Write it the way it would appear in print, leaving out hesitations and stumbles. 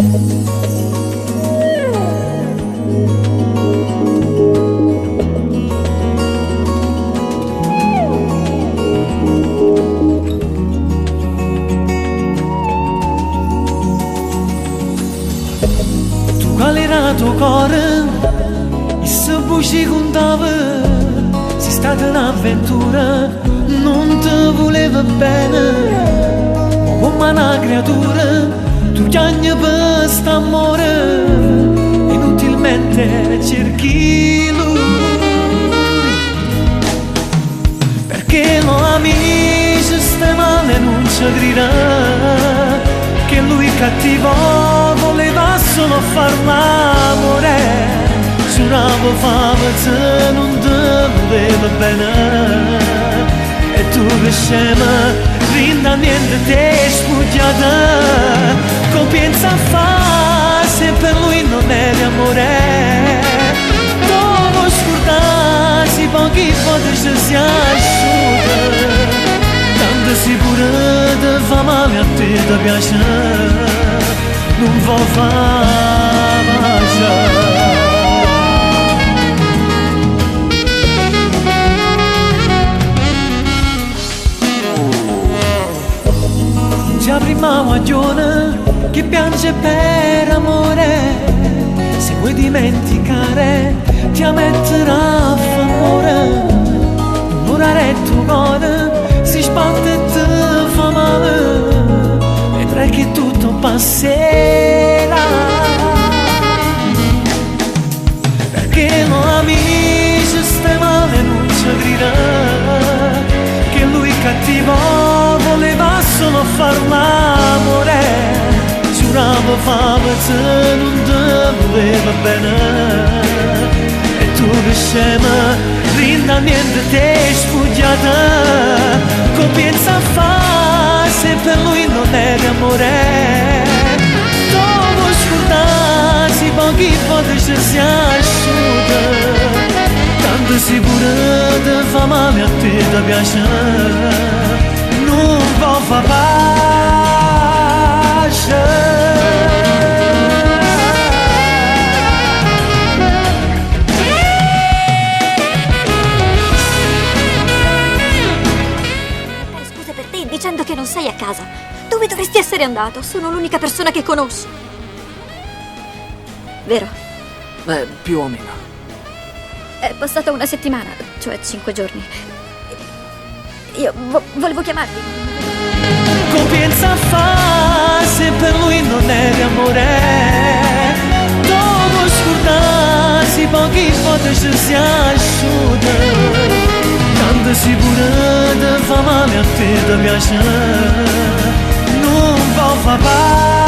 Tu qual era tuo cuore? E se buci contava, sei stata un'avventura, non ti voleva bene, ma come una creatura, tu chiagni per st'amore, inutilmente cerchi lui, perché lo ami, se stai male non ci grida, che lui cattivo voleva solo far l'amore, giuravo fame se non ti voleva bene, e tu che scema rinda niente te spugliata, compienza a fare se per lui non è di amore, dopo scordarsi pochi volte ci si asciuga, tanto sicuro ti fa male a te ti piace, non vuoi fare pace. Già prima guaglione che piange per amore, se vuoi dimenticare ti ammetterà favore, un'ora il tuo cuore si spante e ti fa male, vedrai che tutto passerà, perché lo ami, se stai male non ci grida, che lui cattivo voleva solo far l'amore, giuravo fame se non ti voleva bene, e tu che scema rinda niente te spugliata, compienza a fare se per lui non è di amore, dopo scordarsi pochi volte ci si asciuga, tanto sicuro ti fa male a te ti piace, non può far pace. Scuse per te dicendo che non sei a casa. Dove dovresti essere andato? Sono l'unica persona che conosci. Vero? Beh, più o meno. È passata una settimana, cioè 5 giorni. Io volevo chiamarti. Compienza a fare se per lui non è di amore, dopo scordarsi pochi volte ci si asciuga, tanto sicuro ti fa male a te ti piace, non può far pace.